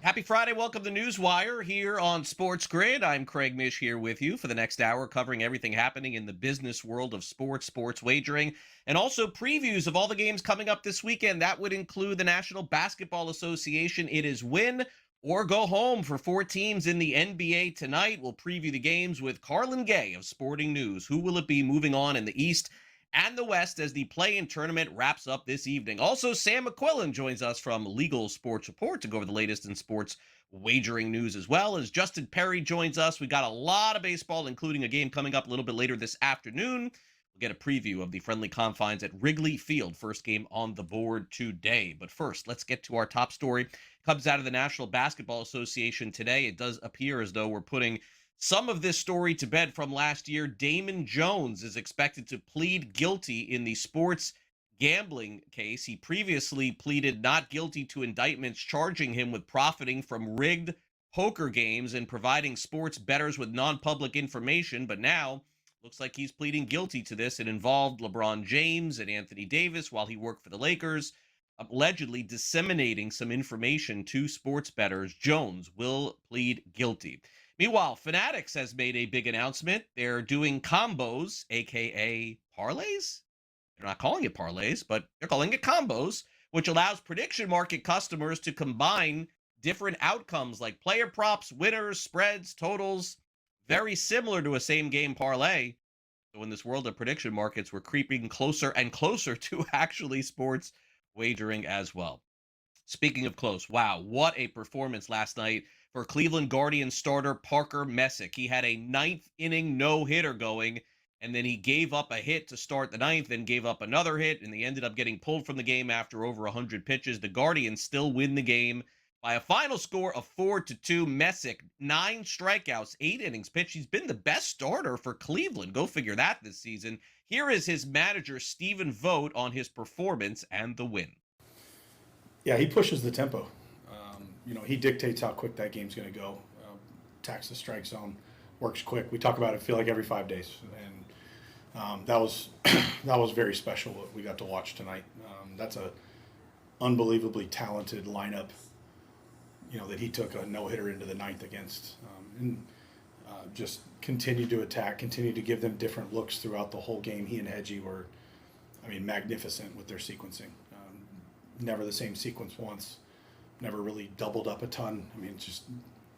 Happy Friday. Welcome to NewsWire here on SportsGrid. I'm Craig Mish here with you for the next hour, covering everything happening in the business world of sports wagering, and also previews of all the games coming up this weekend. That would include the National Basketball Association. It is win or go home for four teams in the NBA tonight. We'll preview the games with Carlin Gay of Sporting News. Who will it be moving on in the East and the West as the play-in tournament wraps up this evening? Also, Sam McQuillan joins us from Legal Sports Report to go over the latest in sports wagering news, as well as Justin Perry joins us. We got a lot of baseball, including a game coming up a little bit later this afternoon. We'll get a preview of the friendly confines at Wrigley Field. First game on the board today. But first, let's get to our top story. Comes out of the National Basketball Association today. It does appear as though we're putting some of this story to bed from last year. Damon Jones is expected to plead guilty in the sports gambling case. He previously pleaded not guilty to indictments charging him with profiting from rigged poker games and providing sports bettors with non-public information, but now looks like he's pleading guilty to this. It involved LeBron James and Anthony Davis while he worked for the Lakers, allegedly disseminating some information to sports bettors. Jones will plead guilty. Meanwhile, Fanatics has made a big announcement. They're doing combos, aka parlays. They're not calling it parlays, but they're calling it combos, which allows prediction market customers to combine different outcomes like player props, winners, spreads, totals, very similar to a same game parlay. So in this world of prediction markets, we're creeping closer and closer to actually sports wagering as well. Speaking of close, wow, what a performance last night for Cleveland Guardians starter Parker Messick. He had a ninth inning no-hitter going, and then he gave up a hit to start the ninth, then gave up another hit, and they ended up getting pulled from the game after over 100 pitches. The Guardians still win the game by a final score of 4-2. Messick, 9 strikeouts, 8 innings pitched. He's been the best starter for Cleveland. Go figure that this season. Here is his manager, Stephen Vogt, on his performance and the win. Yeah, he pushes the tempo. He dictates how quick that game's going to go. Attacks the strike zone, works quick. We talk about it, feel like every 5 days, and that was that was very special. What we got to watch tonight. That's a unbelievably talented lineup. That he took a no-hitter into the ninth against, and just continued to attack, continued to give them different looks throughout the whole game. He and Hedgie were, magnificent with their sequencing. Never the same sequence once. Never really doubled up a ton. It's just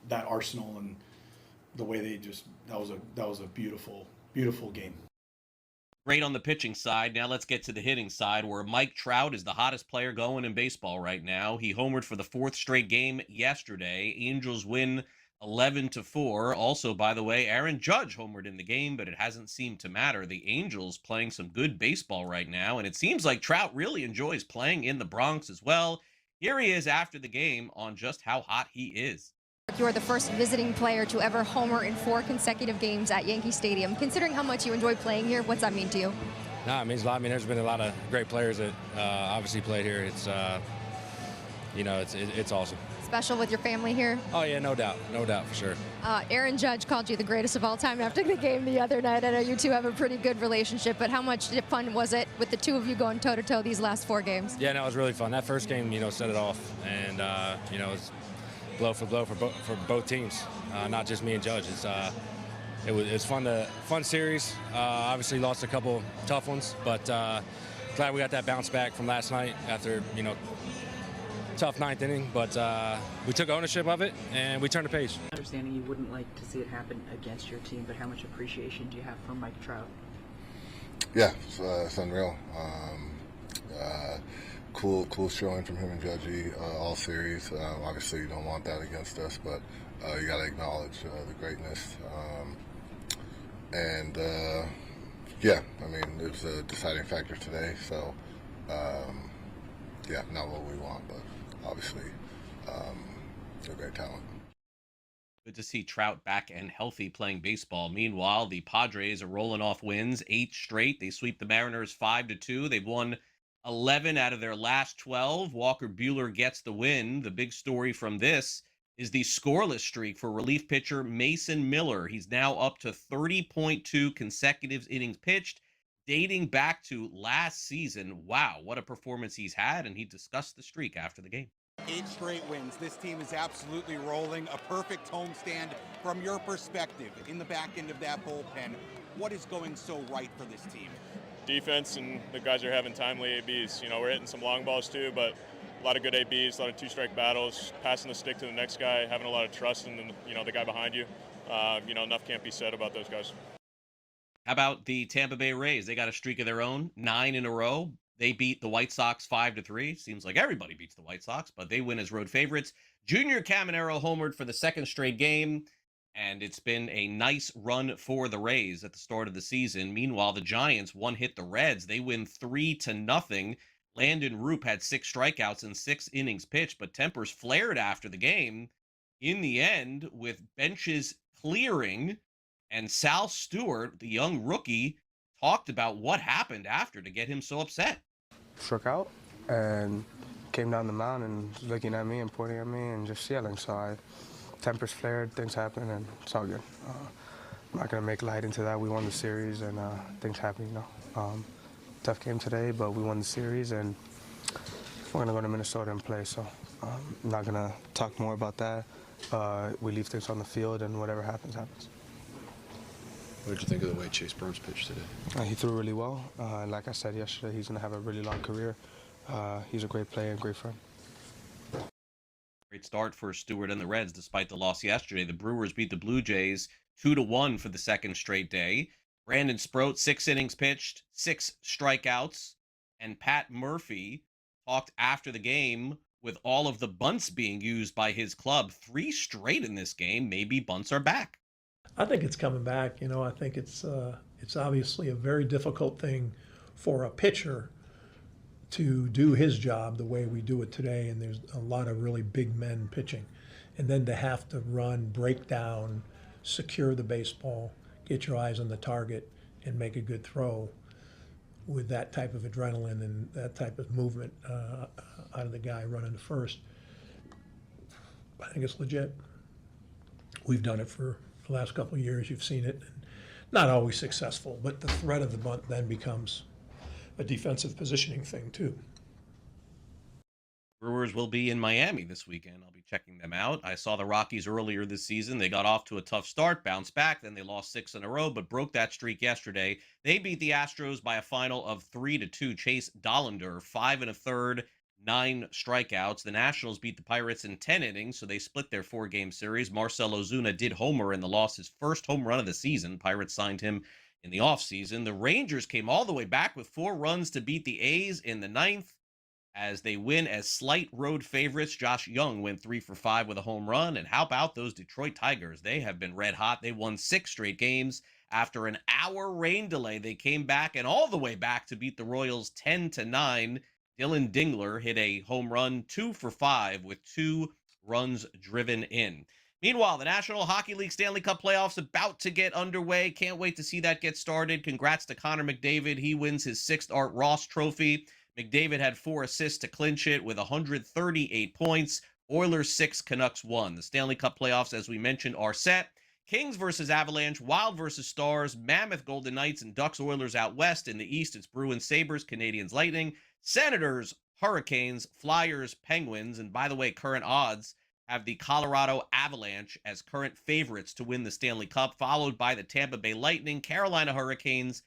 that arsenal and the way they just that was a beautiful game. Great on the pitching side. Now let's get to the hitting side, where Mike Trout is the hottest player going in baseball right now. He homered for the 4th straight game yesterday. Angels win 11-4. Also, by the way, Aaron Judge homered in the game, but it hasn't seemed to matter. The Angels playing some good baseball right now, and it seems like Trout really enjoys playing in the Bronx as well. Here he is after the game on just how hot he is. You are the first visiting player to ever homer in 4 consecutive games at Yankee Stadium. Considering how much you enjoy playing here, what's that mean to you? No, it means a lot. There's been a lot of great players that obviously played here. It's it's awesome. Special with your family here? Oh yeah, no doubt for sure. Aaron Judge called you the greatest of all time after the game the other night. I know you two have a pretty good relationship, but how much fun was it with the two of you going toe-to-toe these last 4 games? Yeah, no, it was really fun. That first game, set it off, and it was blow for blow for both teams, not just me and Judge. It was fun series. Obviously lost a couple tough ones, but glad we got that bounce back from last night after tough 9th inning, but we took ownership of it and we turned the page. Understanding you wouldn't like to see it happen against your team, but how much appreciation do you have for Mike Trout? Yeah, it's unreal. Cool showing from him and Judgy all series. Obviously, you don't want that against us, but you got to acknowledge the greatness. It was a deciding factor today. So, not what we want, but obviously, a great talent. Good to see Trout back and healthy playing baseball. Meanwhile, the Padres are rolling off wins, 8 straight. They sweep the Mariners 5-2. They've won 11 out of their last 12. Walker Buehler gets the win. The big story from this is the scoreless streak for relief pitcher Mason Miller. He's now up to 30.2 consecutive innings pitched, dating back to last season. Wow, what a performance he's had, and he discussed the streak after the game. 8 straight wins. This team is absolutely rolling. A perfect homestand. From your perspective, in the back end of that bullpen, what is going so right for this team? Defense, and the guys are having timely ABs. We're hitting some long balls too, but a lot of good ABs, a lot of two-strike battles, passing the stick to the next guy, having a lot of trust in the guy behind you. Enough can't be said about those guys. How about the Tampa Bay Rays? They got a streak of their own, 9 in a row. They beat the White Sox 5-3. Seems like everybody beats the White Sox, but they win as road favorites. Junior Caminero homered for the second straight game, and it's been a nice run for the Rays at the start of the season. Meanwhile, the Giants one-hit the Reds. They win 3-0. Landon Roop had 6 strikeouts in 6 innings pitched, but tempers flared after the game. In the end, with benches clearing, and Sal Stewart, the young rookie, talked about what happened after to get him so upset. Struck out and came down the mound and was looking at me and pointing at me and just yelling. So tempers flared, things happen, and it's all good. I'm not going to make light into that. We won the series, and things happen, Tough game today, but we won the series, and we're going to go to Minnesota and play. So I'm not going to talk more about that. We leave things on the field, and whatever happens, happens. What did you think of the way Chase Burns pitched today? He threw really well. Like I said yesterday, he's going to have a really long career. He's a great player and great friend. Great start for Stewart and the Reds despite the loss yesterday. The Brewers beat the Blue Jays 2-1 for the second straight day. Brandon Sproat, 6 innings pitched, 6 strikeouts. And Pat Murphy talked after the game with all of the bunts being used by his club. 3 straight in this game. Maybe bunts are back. I think it's coming back. I think it's obviously a very difficult thing for a pitcher to do his job the way we do it today, and there's a lot of really big men pitching. And then to have to run, break down, secure the baseball, get your eyes on the target, and make a good throw with that type of adrenaline and that type of movement out of the guy running to first, I think it's legit. We've done it for the last couple of years. You've seen it. And not always successful, but the threat of the bunt then becomes a defensive positioning thing too. Brewers will be in Miami this weekend. I'll be checking them out. I saw the Rockies earlier this season. They got off to a tough start, bounced back, then they lost 6 in a row, but broke that streak yesterday. They beat the Astros by a final of 3-2. Chase Dollander, 5 1/3, 9 strikeouts. The Nationals beat the Pirates in 10 innings, so they split their 4-game series. Marcell Ozuna did homer in the loss, his first home run of the season. Pirates signed him in the offseason. The Rangers came all the way back with 4 runs to beat the A's in the 9th as they win as slight road favorites. Josh Young went 3 for 5 with a home run. And how about those Detroit Tigers? They have been red hot. They won 6 straight games. After an hour rain delay, they came back and all the way back to beat the Royals 10-9. Dylan Dingler hit a home run, 2 for 5 with 2 runs driven in. Meanwhile, the National Hockey League Stanley Cup playoffs about to get underway. Can't wait to see that get started. Congrats to Connor McDavid. He wins his 6th Art Ross trophy. McDavid had 4 assists to clinch it with 138 points. Oilers 6, Canucks 1. The Stanley Cup playoffs, as we mentioned, are set. Kings versus Avalanche, Wild versus Stars, Mammoth Golden Knights, and Ducks Oilers out west. In the East, it's Bruins Sabres, Canadiens Lightning, Senators, Hurricanes, Flyers, Penguins. And by the way, current odds have the Colorado Avalanche as current favorites to win the Stanley Cup, followed by the Tampa Bay Lightning, Carolina Hurricanes,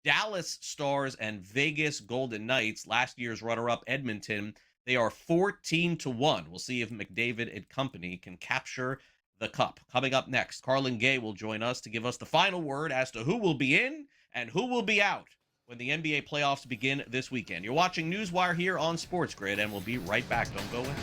Dallas Stars, and Vegas Golden Knights. Last year's runner-up Edmonton, they are 14-1. We'll see if McDavid and company can capture the cup. Coming up next, Carlin Gay will join us to give us the final word as to who will be in and who will be out when the NBA playoffs begin this weekend. You're watching NewsWire here on SportsGrid, and we'll be right back. Don't go away.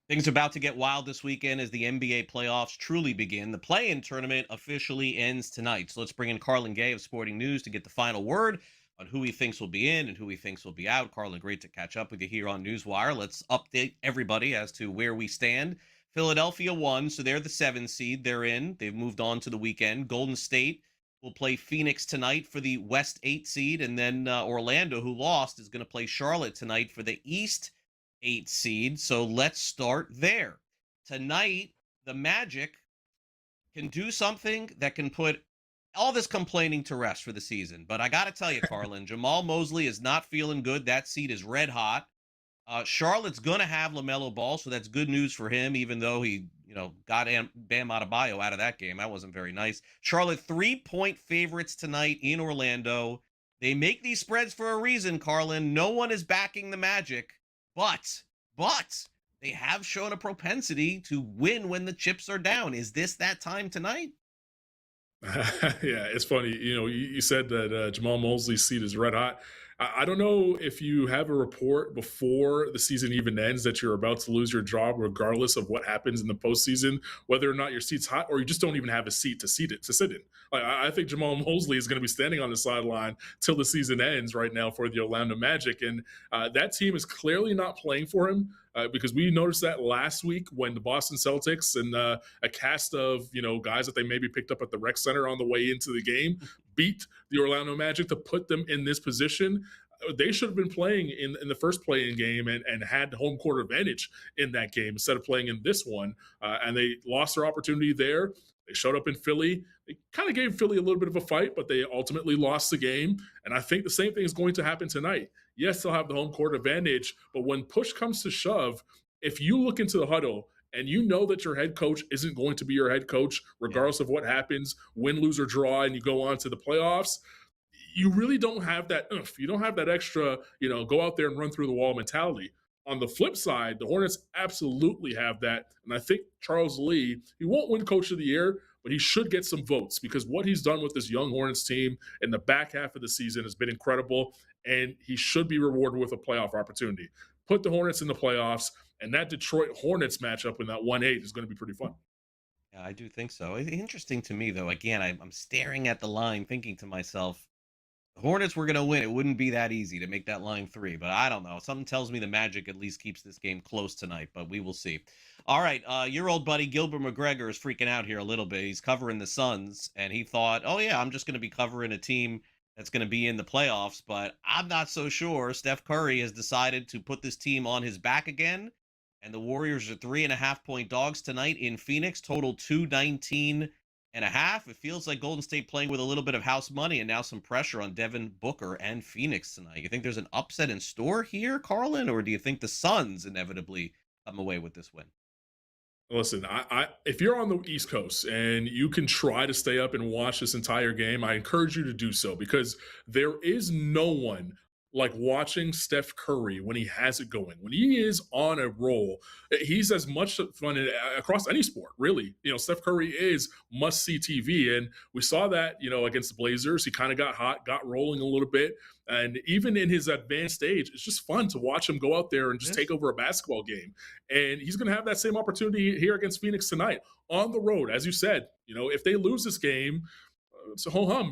Things are about to get wild this weekend as the NBA playoffs truly begin. The play-in tournament officially ends tonight. So let's bring in Carlin Gay of Sporting News to get the final word on who he thinks will be in and who he thinks will be out. Carlin, great to catch up with you here on NewsWire. Let's update everybody as to where we stand. Philadelphia won, so they're the 7 seed. They're in. They've moved on to the weekend. Golden State will play Phoenix tonight for the West 8 seed, and then Orlando, who lost, is going to play Charlotte tonight for the East 8 seed. So let's start there. Tonight, the Magic can do something that can put all this complaining to rest for the season. But I got to tell you, Carlin, Jamal Mosley is not feeling good. That seat is red hot. Charlotte's going to have LaMelo Ball, so that's good news for him, even though he, got Bam Adebayo out of that game. That wasn't very nice. Charlotte 3-point favorites tonight in Orlando. They make these spreads for a reason, Carlin. No one is backing the Magic. But they have shown a propensity to win when the chips are down. Is this that time tonight? Yeah, it's funny. You said that Jamal Mosley's seat is red hot. I don't know if you have a report before the season even ends that you're about to lose your job, regardless of what happens in the postseason, whether or not your seat's hot, or you just don't even have a seat to sit in. Like, I think Jamal Mosley is going to be standing on the sideline till the season ends right now for the Orlando Magic, and that team is clearly not playing for him. Because we noticed that last week when the Boston Celtics and a cast of guys that they maybe picked up at the rec center on the way into the game beat the Orlando Magic to put them in this position. They should have been playing in the first play-in game and had home court advantage in that game instead of playing in this one. And they lost their opportunity there. They showed up in Philly. They kind of gave Philly a little bit of a fight, but they ultimately lost the game. And I think the same thing is going to happen tonight. Yes, they'll have the home court advantage, but when push comes to shove, if you look into the huddle and you know that your head coach isn't going to be your head coach, regardless of what happens, win, lose, or draw, and you go on to the playoffs, you really don't have that oomph. You don't have that extra, go out there and run through the wall mentality. On the flip side, the Hornets absolutely have that. And I think Charles Lee, he won't win Coach of the Year, but he should get some votes because what he's done with this young Hornets team in the back half of the season has been incredible, and he should be rewarded with a playoff opportunity. Put the Hornets in the playoffs, and that Detroit Hornets matchup in that 1-8 is going to be pretty fun. Yeah, I do think so. Interesting to me, though. Again, I'm staring at the line thinking to myself, the Hornets were going to win. It wouldn't be that easy to make that line 3, but I don't know. Something tells me the Magic at least keeps this game close tonight, but we will see. All right, your old buddy Gilbert McGregor is freaking out here a little bit. He's covering the Suns, and he thought, oh, yeah, I'm just going to be covering a team that's going to be in the playoffs, but I'm not so sure. Steph Curry has decided to put this team on his back again, and the Warriors are 3.5-point dogs tonight in Phoenix, total 219.5. It feels like Golden State playing with a little bit of house money and now some pressure on Devin Booker and Phoenix tonight. You think there's an upset in store here, Carlin, or do you think the Suns inevitably come away with this win? Listen, if you're on the East Coast and you can try to stay up and watch this entire game, I encourage you to do so because there is no one like watching Steph Curry when he has it going. When he is on a roll, he's as much fun across any sport, really. Steph Curry is must-see TV, and we saw that, against the Blazers. He kind of got hot, got rolling a little bit, and even in his advanced age, it's just fun to watch him go out there and just take over a basketball game. And he's going to have that same opportunity here against Phoenix tonight on the road. As you said, if they lose this game, it's a ho-hum,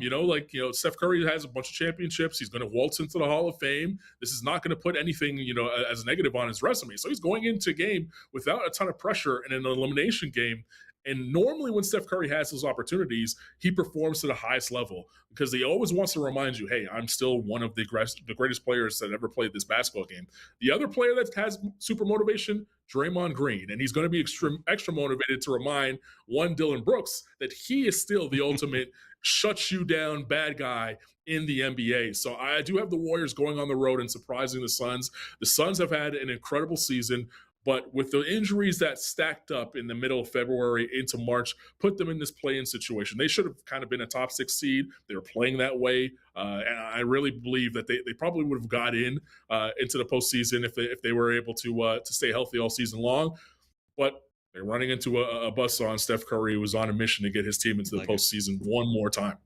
Steph Curry has a bunch of championships. He's going to waltz into the Hall of Fame. This is not going to put anything, as negative on his resume. So he's going into a game without a ton of pressure in an elimination game. And normally when Steph Curry has those opportunities, he performs to the highest level because he always wants to remind you, hey, I'm still one of the greatest players that ever played this basketball game. The other player that has super motivation, Draymond Green, and he's going to be extra motivated to remind Dylan Brooks that he is still the ultimate shut you down bad guy in the NBA. So I do have the Warriors going on the road and surprising the Suns. The Suns have had an incredible season, but with the injuries that stacked up in the middle of February into March, put them in this play-in situation. They should have kind of been a top 6 seed. They were playing that way. And I really believe that they probably would have got into the postseason if they were able to stay healthy all season long. But they're running into a buzzsaw on Steph Curry, who was on a mission to get his team into the postseason one more time.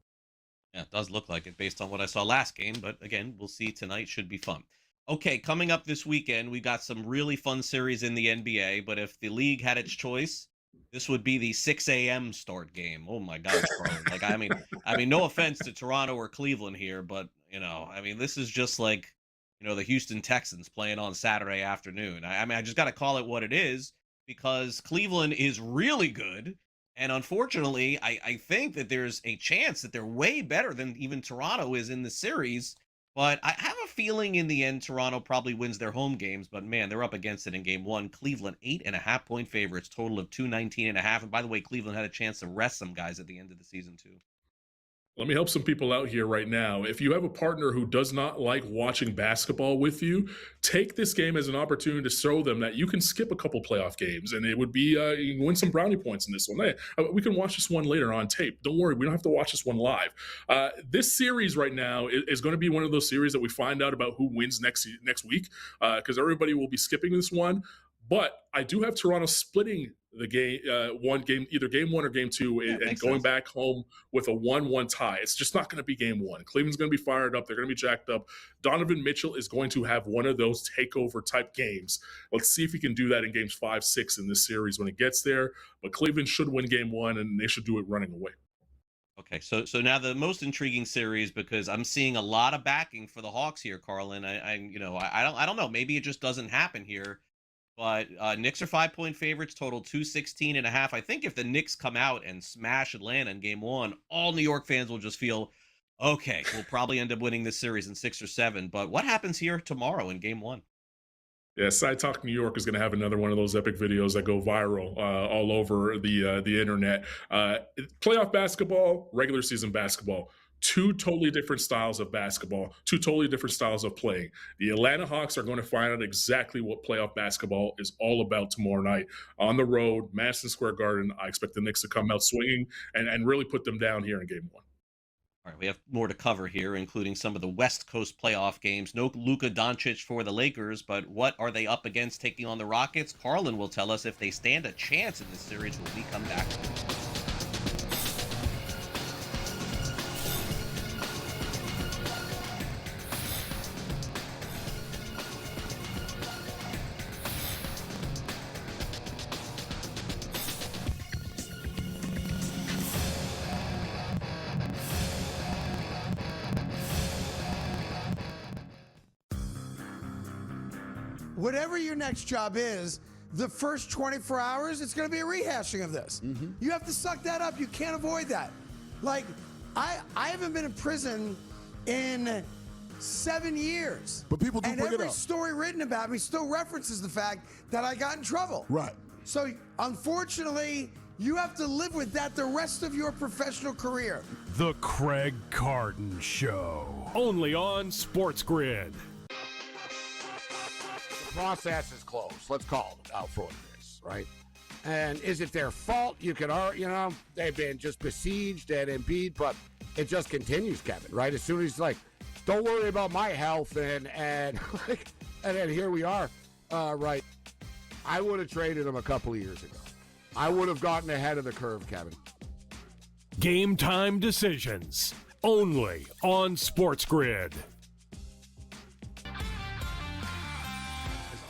Yeah, it does look like it based on what I saw last game. But again, we'll see tonight. Should be fun. Okay, coming up this weekend, we got some really fun series in the NBA, but if the league had its choice, this would be the 6 a.m. start game. Oh my gosh, Carlin. Like, I mean, no offense to Toronto or Cleveland here, but this is just like, the Houston Texans playing on Saturday afternoon. I just got to call it what it is because Cleveland is really good. And unfortunately, I think that there's a chance that they're way better than even Toronto is in the series. But I have a feeling in the end, Toronto probably wins their home games. But man, they're up against it in game one. Cleveland, 8.5-point favorites, total of 219.5. And by the way, Cleveland had a chance to rest some guys at the end of the season, too. Let me help some people out here right now. If you have a partner who does not like watching basketball with you, take this game as an opportunity to show them that you can skip a couple playoff games, and it would be you can win some brownie points in this one. Hey, we can watch this one later on tape. Don't worry, we don't have to watch this one live. This series right now is going to be one of those series that we find out about who wins next week because everybody will be skipping this one. But I do have Toronto splitting the game, one game, either game one or game two, and going back home with a 1-1 tie. It's just not going to be game one. Cleveland's going to be fired up. They're going to be jacked up. Donovan Mitchell is going to have one of those takeover type games. Let's see if he can do that in games 5, 6 in this series when it gets there. But Cleveland should win game one, and they should do it running away. Okay, so now the most intriguing series, because I'm seeing a lot of backing for the Hawks here, Carlin. I don't know. Maybe it just doesn't happen here. But Knicks are 5-point favorites, total 216.5. I think if the Knicks come out and smash Atlanta in game one, all New York fans will just feel, okay, we'll probably end up winning this series in 6 or 7. But what happens here tomorrow in game one? Yeah, Side Talk New York is going to have another one of those epic videos that go viral all over the internet. Playoff basketball, regular season basketball. Two totally different styles of basketball, two totally different styles of playing. The Atlanta Hawks are going to find out exactly what playoff basketball is all about tomorrow night on the road, Madison Square Garden. I expect the Knicks to come out swinging and really put them down here in game one. All right, we have more to cover here, including some of the West Coast playoff games. No Luka Doncic for the Lakers, but what are they up against taking on the Rockets? Carlin will tell us if they stand a chance in this series when we come back. Whatever your next job is, the first 24 hours, it's going to be a rehashing of this. Mm-hmm. You have to suck that up. You can't avoid that. Like, I haven't been in prison in 7 years. But people do bring it up. And every story written about me still references the fact that I got in trouble. Right. So, unfortunately, you have to live with that the rest of your professional career. The Craig Carton Show. Only on SportsGrid. Process is closed. Let's call it out for what it is, right? And is it their fault? You could, they've been just besieged and Embiid, but it just continues, Kevin, right? As soon as he's like, don't worry about my health, and then here we are, right? I would have traded him a couple of years ago. I would have gotten ahead of the curve, Kevin. Game time decisions, only on SportsGrid.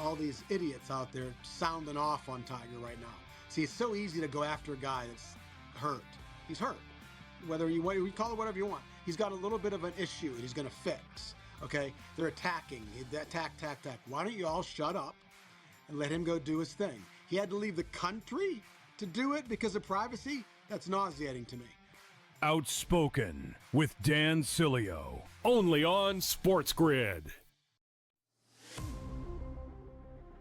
All these idiots out there sounding off on Tiger right now. See, it's so easy to go after a guy that's hurt. He's hurt. Whether you call it whatever you want. He's got a little bit of an issue and he's going to fix. Okay? They're attacking. Attack. Why don't you all shut up and let him go do his thing? He had to leave the country to do it because of privacy? That's nauseating to me. Outspoken with Dan Cilio. Only on SportsGrid.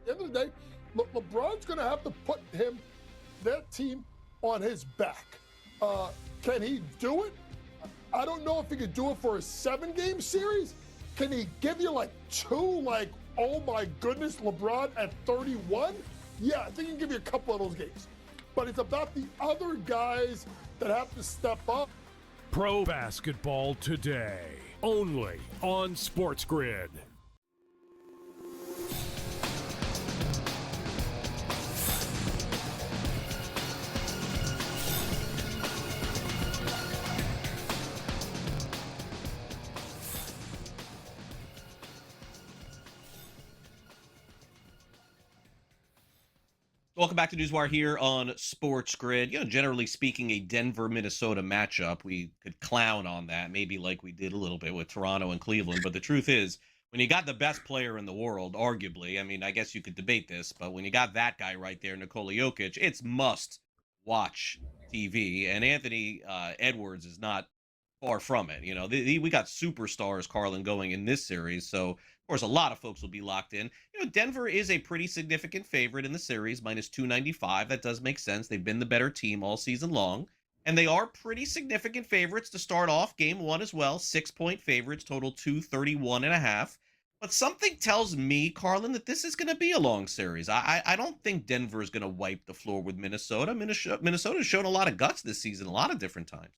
At the end of the day, LeBron's going to have to put that team on his back. Can he do it? I don't know if he could do it for a 7-game series. Can he give you two, oh my goodness, LeBron at 31? Yeah, I think he can give you a couple of those games. But it's about the other guys that have to step up. Pro basketball today, only on SportsGrid. Welcome back to NewsWire here on Sports Grid. Generally speaking, a Denver-Minnesota matchup, we could clown on that, maybe like we did a little bit with Toronto and Cleveland. But the truth is, when you got the best player in the world, arguably, I mean, I guess you could debate this, but when you got that guy right there, Nikola Jokic, it's must watch TV. And Anthony Edwards is not far from it. We got superstars, Carlin, going in this series. So, of course, a lot of folks will be locked in. Denver is a pretty significant favorite in the series, minus 295. That does make sense. They've been the better team all season long. And they are pretty significant favorites to start off game one as well. 6-point favorites, total 231.5. But something tells me, Carlin, that this is going to be a long series. I don't think Denver is going to wipe the floor with Minnesota. Minnesota's shown a lot of guts this season, a lot of different times.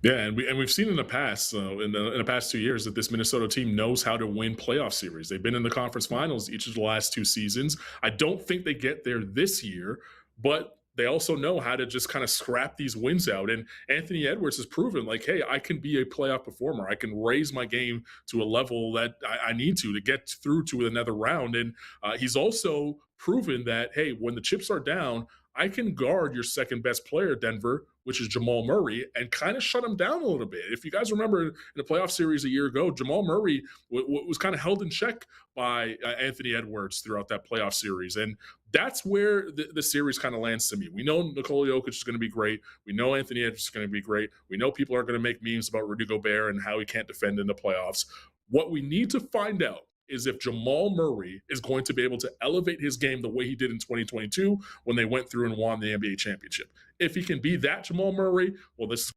Yeah, and we've seen in the past, in the past 2 years, that this Minnesota team knows how to win playoff series. They've been in the conference finals each of the last two seasons. I don't think they get there this year, but they also know how to just kind of scrap these wins out. And Anthony Edwards has proven, like, hey, I can be a playoff performer. I can raise my game to a level that I need to get through to another round. And he's also proven that, hey, when the chips are down, I can guard your second best player, Denver, which is Jamal Murray, and kind of shut him down a little bit. If you guys remember in the playoff series a year ago, Jamal Murray was kind of held in check by Anthony Edwards throughout that playoff series. And that's where the series kind of lands to me. We know Nikola Jokic is going to be great. We know Anthony Edwards is going to be great. We know people are going to make memes about Rudy Gobert and how he can't defend in the playoffs. What we need to find out is if Jamal Murray is going to be able to elevate his game the way he did in 2022 when they went through and won the NBA championship. If he can be that Jamal Murray, well, this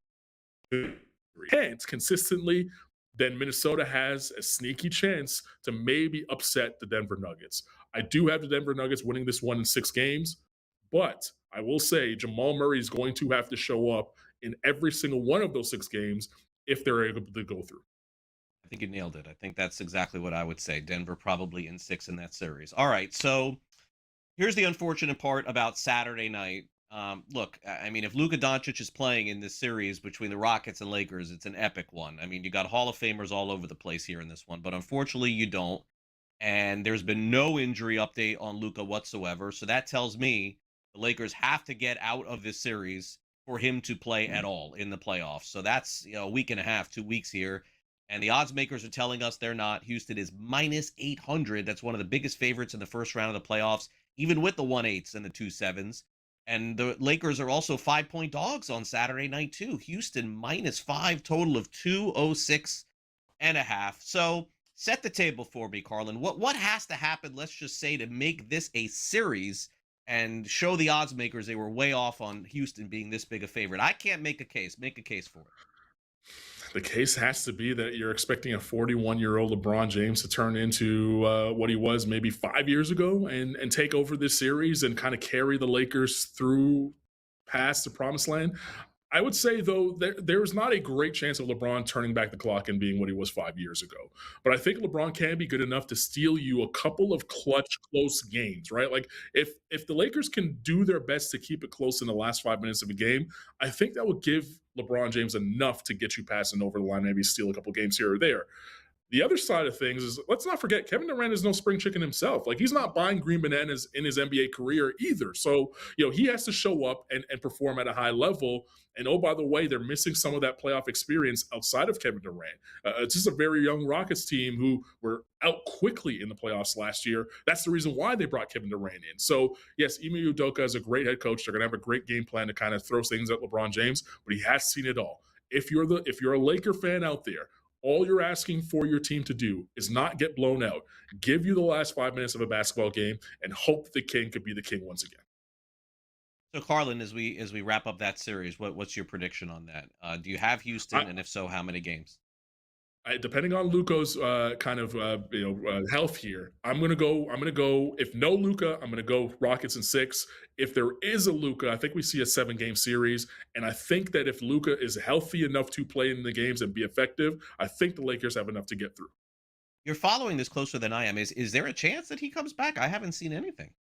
is consistently, then Minnesota has a sneaky chance to maybe upset the Denver Nuggets. I do have the Denver Nuggets winning this one in 6 games, but I will say Jamal Murray is going to have to show up in every single one of those 6 games if they're able to go through. I think you nailed it. I think that's exactly what I would say. Denver probably in 6 in that series. All right, so here's the unfortunate part about Saturday night. Look, I mean, if Luka Doncic is playing in this series between the Rockets and Lakers, it's an epic one. I mean, you got Hall of Famers all over the place here in this one, but unfortunately you don't. And there's been no injury update on Luka whatsoever. So that tells me the Lakers have to get out of this series for him to play at all in the playoffs. So that's a week and a half, 2 weeks here. And the odds makers are telling us they're not. Houston is minus 800. That's one of the biggest favorites in the first round of the playoffs, even with the 1/8s and the 2/7s. And the Lakers are also 5-point dogs on Saturday night, too. Houston minus 5, total of 206.5. So set the table for me, Carlin. What has to happen, let's just say, to make this a series and show the odds makers they were way off on Houston being this big a favorite? I can't make a case. Make a case for it. The case has to be that you're expecting a 41-year-old LeBron James to turn into what he was maybe 5 years ago and take over this series and kind of carry the Lakers through past the promised land. I would say, though, there's not a great chance of LeBron turning back the clock and being what he was 5 years ago. But I think LeBron can be good enough to steal you a couple of clutch, close games, right? Like, if the Lakers can do their best to keep it close in the last 5 minutes of a game, I think that will give LeBron James enough to get you passing over the line, maybe steal a couple games here or there. The other side of things is, let's not forget, Kevin Durant is no spring chicken himself. Like, he's not buying green bananas in his NBA career either. So, he has to show up and perform at a high level. And, oh, by the way, they're missing some of that playoff experience outside of Kevin Durant. It's just a very young Rockets team who were out quickly in the playoffs last year. That's the reason why they brought Kevin Durant in. So, yes, Ime Udoka is a great head coach. They're going to have a great game plan to kind of throw things at LeBron James, but he has seen it all. If you're a Laker fan out there, all you're asking for your team to do is not get blown out. Give you the last 5 minutes of a basketball game and hope the king could be the king once again. So, Carlin, as we wrap up that series, what's your prediction on that? Do you have Houston, and if so, how many games? Depending on Luka's health here, I'm gonna go. If no Luka, I'm gonna go Rockets in 6. If there is a Luka, I think we see a 7-game series, and I think that if Luka is healthy enough to play in the games and be effective, I think the Lakers have enough to get through. You're following this closer than I am. Is there a chance that he comes back? I haven't seen anything.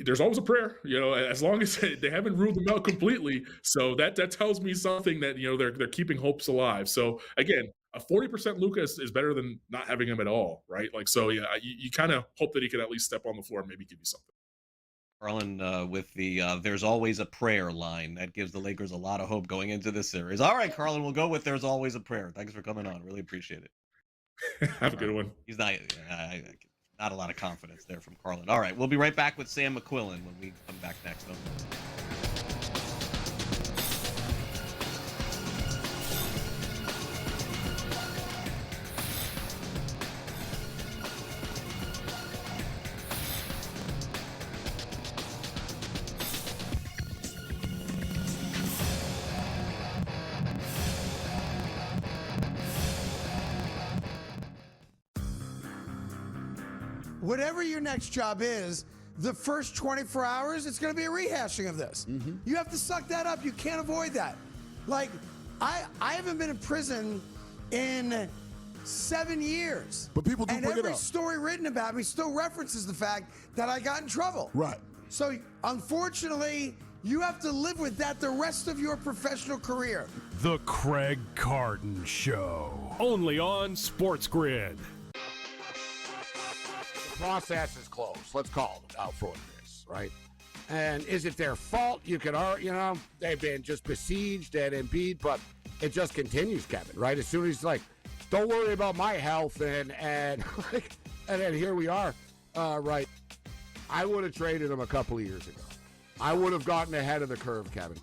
There's always a prayer, as long as they haven't ruled them out completely. So that tells me something that, they're keeping hopes alive. So again, a 40% Lucas is better than not having him at all, right? Like, so yeah, you kind of hope that he can at least step on the floor and maybe give you something. Carlin with the "There's always a prayer" line. That gives the Lakers a lot of hope going into this series. All right, Carlin, we'll go with "There's always a prayer." Thanks for coming on. Really appreciate it. Have a good one. He's not a lot of confidence there from Carlin. All right, we'll be right back with Sam McQuillan when we come back next. Whatever your next job is, the first 24 hours, it's going to be a rehashing of this. You have to suck that up. You can't avoid that. Like, I haven't been in prison in 7 years. But people do and bring it every up. story written about me still references the fact that I got in trouble. Right. So, unfortunately, you have to live with that the rest of your professional career. The Craig Carton Show. Only on SportsGrid. Process is closed. Let's call it out for what it is, right? And is it their fault? You could, they've been just besieged and Embiid, but it just continues, Kevin, right? As soon as he's like, don't worry about my health, and and then here we are, right? I would have traded him a couple of years ago. I would have gotten ahead of the curve, Kevin.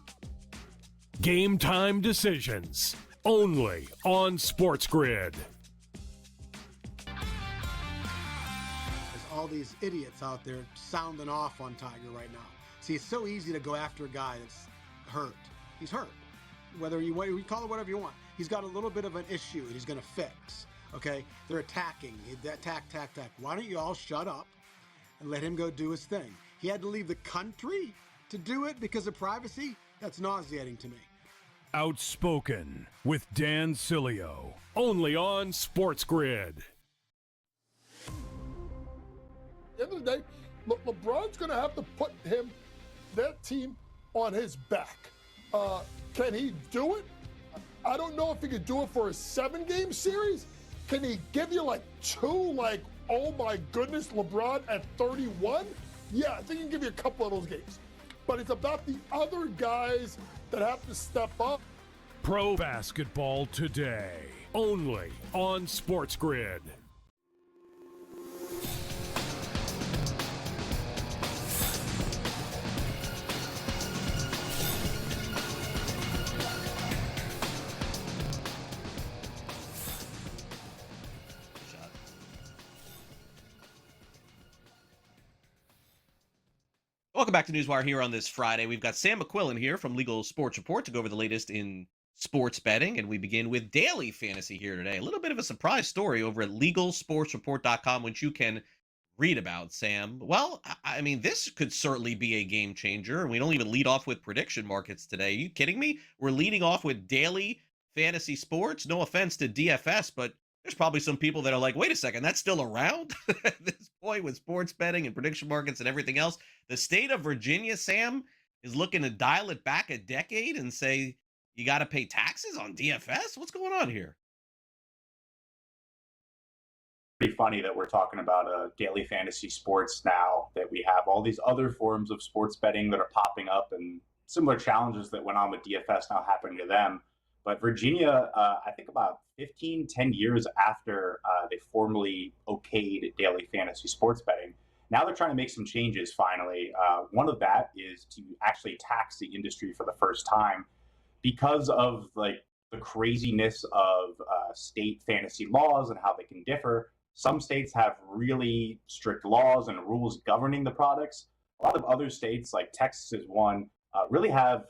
Game time decisions. Only on SportsGrid. All these idiots out there sounding off on Tiger right now. See, it's so easy to go after a guy that's hurt. He's hurt. Whether you call it whatever you want. He's got a little bit of an issue that he's going to fix. Okay? They're attacking. Attack. Why don't you all shut up and let him go do his thing? He had to leave the country to do it because of privacy? That's nauseating to me. Outspoken with Dan Cilio. Only on SportsGrid. At the end of the day, LeBron's going to have to put that team on his back. Can he do it? I don't know if he could do it for a 7-game series. Can he give you like 2, oh my goodness, LeBron at 31? Yeah, I think he can give you a couple of those games. But it's about the other guys that have to step up. Pro basketball today. Only on SportsGrid. Welcome back to NewsWire here on this Friday. We've got Sam McQuillan here from Legal Sports Report to go over the latest in sports betting, and we begin with daily fantasy here today. A little bit of a surprise story over at LegalSportsReport.com, which you can read about, Sam. Well, I mean, this could certainly be a game changer, and we don't even lead off with prediction markets today. Are you kidding me? We're leading off with daily fantasy sports. No offense to DFS, but there's probably some people that are like, wait a second, that's still around at this point with sports betting and prediction markets and everything else. The state of Virginia, Sam, is looking to dial it back a decade and say you got to pay taxes on DFS. What's going on here? Pretty funny that we're talking about daily fantasy sports now, that we have all these other forms of sports betting that are popping up, and similar challenges that went on with DFS now happening to them. But Virginia, I think about 10 years after they formally okayed daily fantasy sports betting, now they're trying to make some changes finally. One of that is to actually tax the industry for the first time because of the craziness of state fantasy laws and how they can differ. Some states have really strict laws and rules governing the products. A lot of other states, like Texas is one, really have,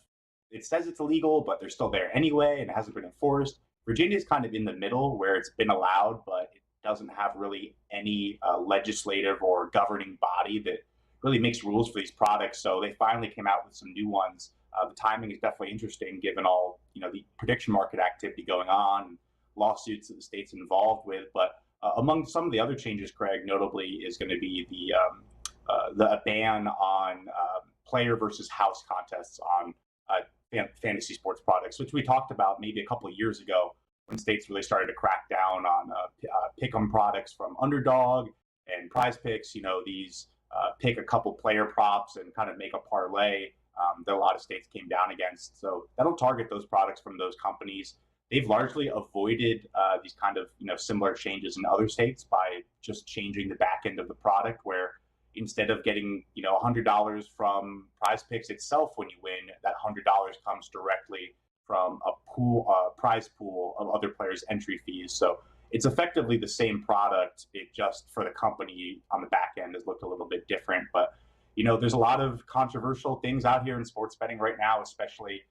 it says it's illegal, but they're still there anyway, and it hasn't been enforced. Virginia is kind of in the middle where it's been allowed, but it doesn't have really any legislative or governing body that really makes rules for these products. So they finally came out with some new ones. The timing is definitely interesting given all, the prediction market activity going on, and lawsuits that the state's involved with. But among some of the other changes, Craig, notably is going to be the ban on player versus house contests on fantasy sports products, which we talked about maybe a couple of years ago when states really started to crack down on pick 'em products from Underdog and Prize Picks. These pick a couple player props and kind of make a parlay that a lot of states came down against. So that'll target those products from those companies. They've largely avoided these kind of similar changes in other states by just changing the back end of the product, where instead of getting $100 from Prize Picks itself when you win, that $100 comes directly from a prize pool of other players' entry fees. So it's effectively the same product. It just, for the company on the back end, has looked a little bit different. But there's a lot of controversial things out here in sports betting right now, especially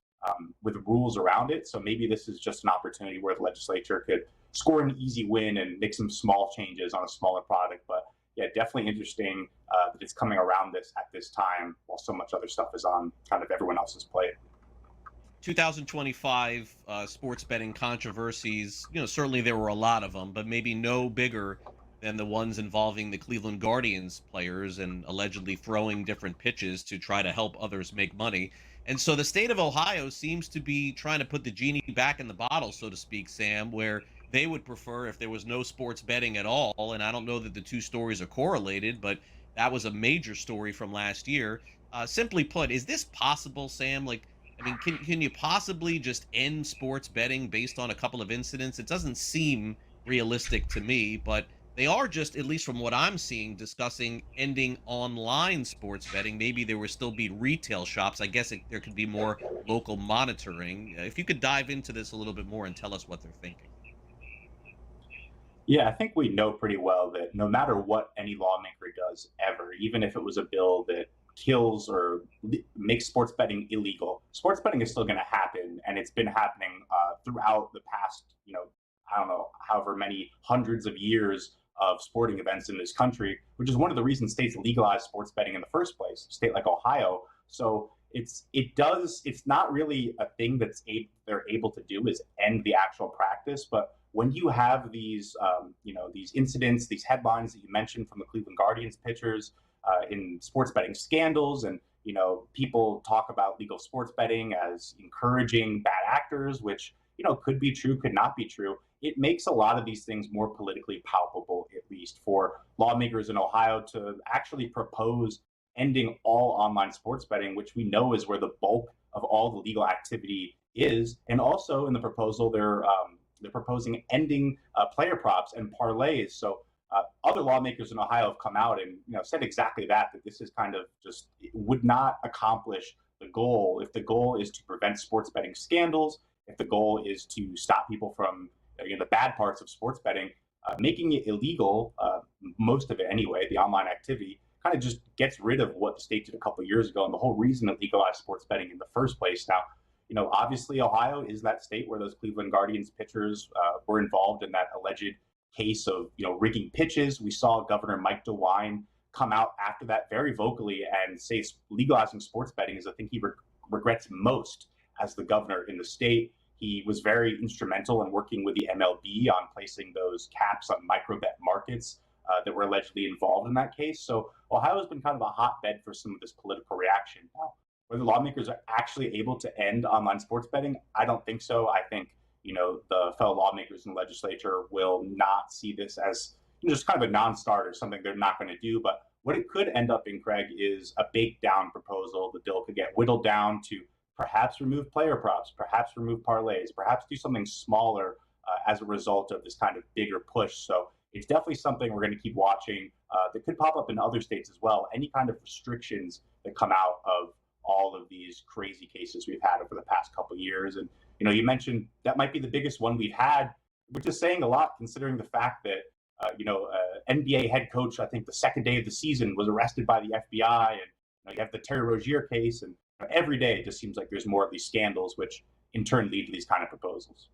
with rules around it. So maybe this is just an opportunity where the legislature could score an easy win and make some small changes on a smaller product. But yeah, definitely interesting that it's coming around this at this time while so much other stuff is on kind of everyone else's plate. 2025 sports betting controversies, certainly there were a lot of them, but maybe no bigger than the ones involving the Cleveland Guardians players and allegedly throwing different pitches to try to help others make money. And so the state of Ohio seems to be trying to put the genie back in the bottle, so to speak, Sam, where they would prefer if there was no sports betting at all. And I don't know that the two stories are correlated, but that was a major story from last year. Simply put, is this possible, Sam? Can you possibly just end sports betting based on a couple of incidents? It doesn't seem realistic to me, but they are just, at least from what I'm seeing, discussing ending online sports betting. Maybe there will still be retail shops. I guess there could be more local monitoring. If you could dive into this a little bit more and tell us what they're thinking. Yeah, I think we know pretty well that no matter what any lawmaker does ever, even if it was a bill that kills or makes sports betting illegal, sports betting is still going to happen. And it's been happening throughout the past, I don't know, however many hundreds of years of sporting events in this country, which is one of the reasons states legalized sports betting in the first place, a state like Ohio. So it's not really a thing they're able to do is end the actual practice. But when you have these, these incidents, these headlines that you mentioned from the Cleveland Guardians pitchers in sports betting scandals, and, people talk about legal sports betting as encouraging bad actors, which, could be true, could not be true. It makes a lot of these things more politically palpable, at least for lawmakers in Ohio to actually propose ending all online sports betting, which we know is where the bulk of all the legal activity is. And also in the proposal, they're proposing ending player props and parlays. So other lawmakers in Ohio have come out and said exactly that this is kind of just, it would not accomplish the goal. If the goal is to prevent sports betting scandals, if the goal is to stop people from the bad parts of sports betting, making it illegal, most of it anyway, the online activity, kind of just gets rid of what the state did a couple of years ago and the whole reason it legalized sports betting in the first place. Now, obviously Ohio is that state where those Cleveland Guardians pitchers were involved in that alleged case of rigging pitches. We saw Governor Mike DeWine come out after that very vocally and say legalizing sports betting is the thing he regrets most as the governor in the state. He was very instrumental in working with the MLB on placing those caps on micro-bet markets that were allegedly involved in that case. So Ohio has been kind of a hotbed for some of this political reaction. Now, whether lawmakers are actually able to end online sports betting, I don't think so. I think, the fellow lawmakers in the legislature will not see this as just kind of a non-starter, something they're not going to do. But what it could end up in, Craig, is a baked down proposal. The bill could get whittled down to perhaps remove player props, perhaps remove parlays, perhaps do something smaller as a result of this kind of bigger push. So it's definitely something we're going to keep watching that could pop up in other states as well. Any kind of restrictions that come out of all of these crazy cases we've had over the past couple of years. And, you mentioned that might be the biggest one we've had, which is saying a lot considering the fact that, NBA head coach, I think the second day of the season, was arrested by the FBI. And you have the Terry Rozier case, and every day it just seems like there's more of these scandals, which in turn lead to these kind of proposals.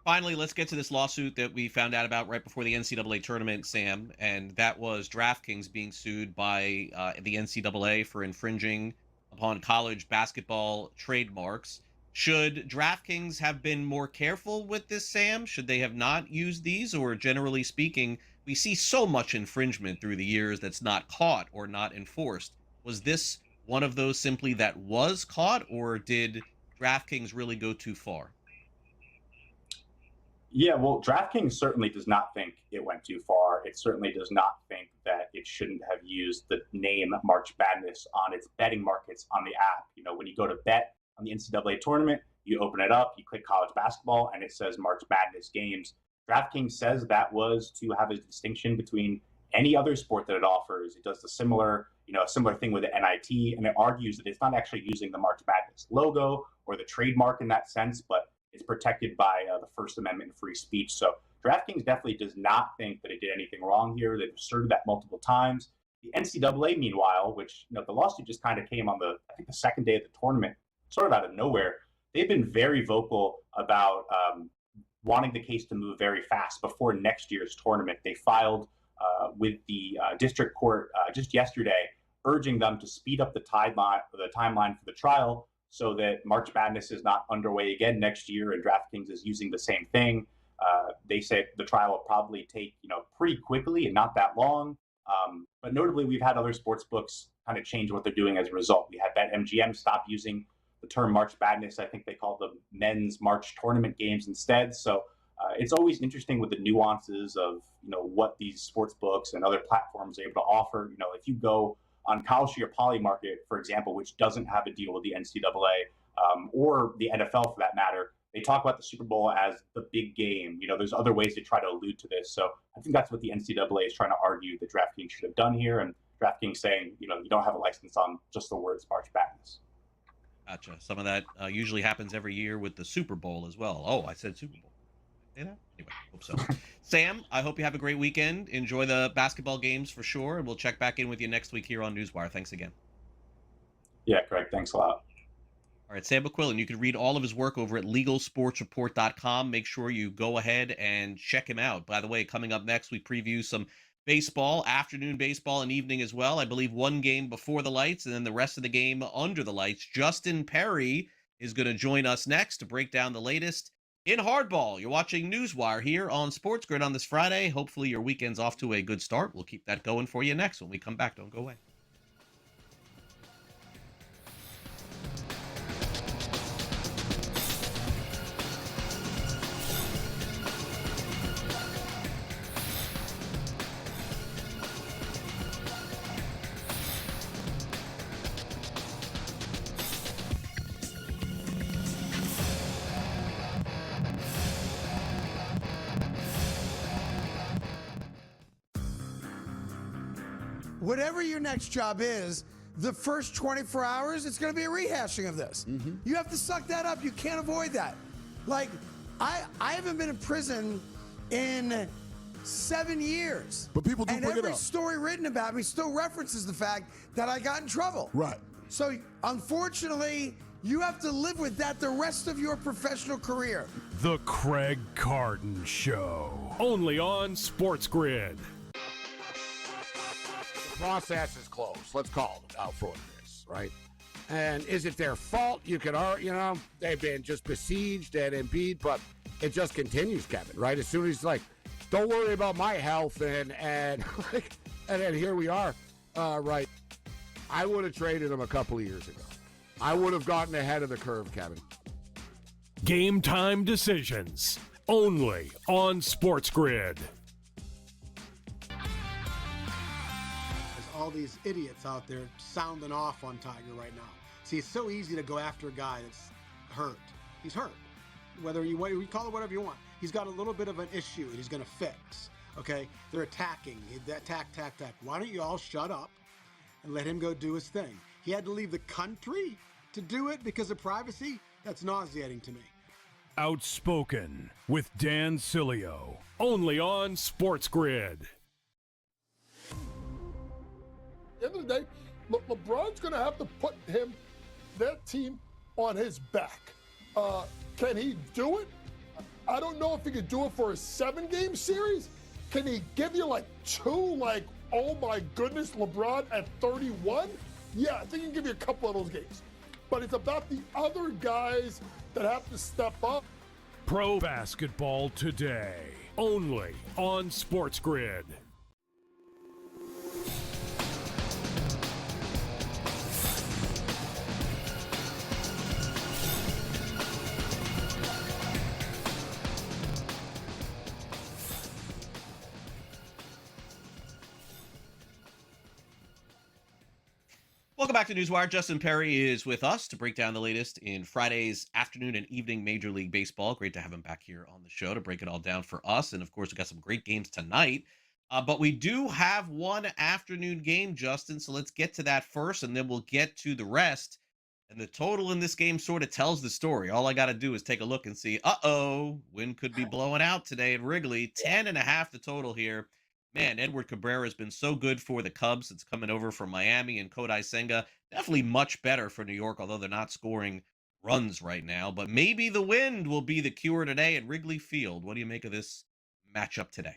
Finally, let's get to this lawsuit that we found out about right before the NCAA tournament, Sam, and that was DraftKings being sued by the NCAA for infringing upon college basketball trademarks. Should DraftKings have been more careful with this, Sam? Should they have not used these? Or generally speaking, we see so much infringement through the years that's not caught or not enforced. Was this one of those simply that was caught, or did DraftKings really go too far? Yeah, well, DraftKings certainly does not think it went too far. It certainly does not think that it shouldn't have used the name March Madness on its betting markets on the app. You know, when you go to bet on the NCAA tournament, you open it up, you click college basketball, and it says March Madness games. DraftKings says that was to have a distinction between any other sport that it offers. It does a similar thing with the NIT, and it argues that it's not actually using the March Madness logo or the trademark in that sense, but it's protected by the First Amendment and free speech. So DraftKings definitely does not think that it did anything wrong here. They've asserted that multiple times. The NCAA, meanwhile, which the lawsuit just kind of came on the second day of the tournament, sort of out of nowhere. They've been very vocal about wanting the case to move very fast before next year's tournament. They filed with the district court just yesterday, urging them to speed up the timeline for the trial so that March Madness is not underway again next year and DraftKings is using the same thing. They said the trial will probably take pretty quickly and not that long. But notably, we've had other sports books kind of change what they're doing as a result. We had BetMGM stop using the term March Madness. I think they call them men's March tournament games instead. So it's always interesting with the nuances of what these sports books and other platforms are able to offer. If you go on Kalshi or Polymarket, for example, which doesn't have a deal with the NCAA or the NFL for that matter, they talk about the Super Bowl as the big game. There's other ways to try to allude to this. So I think that's what the NCAA is trying to argue that DraftKings should have done here. And DraftKings saying, you don't have a license on just the words March Madness. Gotcha. Some of that usually happens every year with the Super Bowl as well. Oh, I said Super Bowl. Say that? Anyway, hope so. Sam, I hope you have a great weekend. Enjoy the basketball games for sure. And we'll check back in with you next week here on NewsWire. Thanks again. Yeah, Craig. Thanks a lot. All right, Sam McQuillan, you can read all of his work over at LegalSportsReport.com. Make sure you go ahead and check him out. By the way, coming up next, we preview some baseball, afternoon baseball and evening as well. I believe one game before the lights and then the rest of the game under the lights. Justin Perry is going to join us next to break down the latest in hardball. You're watching NewsWire here on SportsGrid on this Friday. Hopefully your weekend's off to a good start. We'll keep that going for you next when we come back. Don't go away. Whatever your next job is, the first 24 hours, it's going to be a rehashing of this. You have to suck that up. You can't avoid that. Like, I haven't been in prison in 7 years. But people do bring it And every up. story written about me still references the fact that I got in trouble. Right. So, unfortunately, you have to live with that the rest of your professional career. The Craig Carton Show. Only on SportsGrid. Process is closed. Let's call it out for this, right? And is it their fault? You could argue, they've been just besieged and Embiid, but it just continues, Kevin, right? As soon as he's like, don't worry about my health, and then here we are, right? I would have traded him a couple of years ago. I would have gotten ahead of the curve, Kevin. Game time decisions. Only on SportsGrid. All these idiots out there sounding off on Tiger right now. See, it's so easy to go after a guy that's hurt. He's hurt. Whether you call it whatever you want. He's got a little bit of an issue and he's going to fix. Okay? They're attacking. Attack. Why don't you all shut up and let him go do his thing? He had to leave the country to do it because of privacy? That's nauseating to me. Outspoken with Dan Cilio. Only on SportsGrid. At the end of the day, LeBron's going to have to put that team on his back. Can he do it? I don't know if he could do it for a 7-game series. Can he give you two, oh my goodness, LeBron at 31? Yeah, I think he can give you a couple of those games. But it's about the other guys that have to step up. Pro basketball today. Only on SportsGrid. Welcome back to NewsWire. Justin Perry is with us to break down the latest in Friday's afternoon and evening Major League Baseball. Great to have him back here on the show to break it all down for us. And of course, we got some great games tonight. But we do have one afternoon game, Justin. So let's get to that first, and then we'll get to the rest. And the total in this game sort of tells the story. All I got to do is take a look and see, wind could be blowing out today at Wrigley. 10.5 the total here. Man, Edward Cabrera has been so good for the Cubs. It's coming over from Miami, and Kodai Senga definitely much better for New York, although they're not scoring runs right now. But maybe the wind will be the cure today at Wrigley Field. What do you make of this matchup today?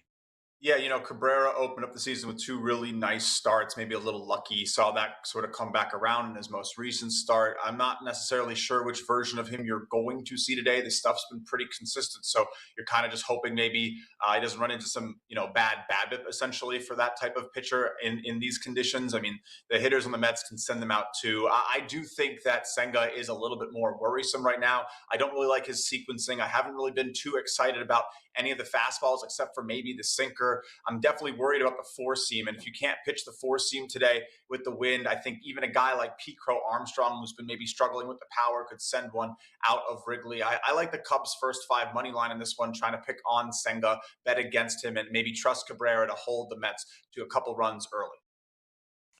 Yeah, Cabrera opened up the season with two really nice starts, maybe a little lucky. Saw that sort of come back around in his most recent start. I'm not necessarily sure which version of him you're going to see today. The stuff's been pretty consistent. So you're kind of just hoping maybe he doesn't run into some, bad BABIP essentially for that type of pitcher in these conditions. I mean, the hitters on the Mets can send them out too. I do think that Senga is a little bit more worrisome right now. I don't really like his sequencing. I haven't really been too excited about any of the fastballs except for maybe the sinker. I'm definitely worried about the four seam. And if you can't pitch the four seam today with the wind, I think even a guy like Pete Crow Armstrong, who's been maybe struggling with the power, could send one out of Wrigley. I like the Cubs' first 5 money line in this one, trying to pick on Senga, bet against him, and maybe trust Cabrera to hold the Mets to a couple runs early.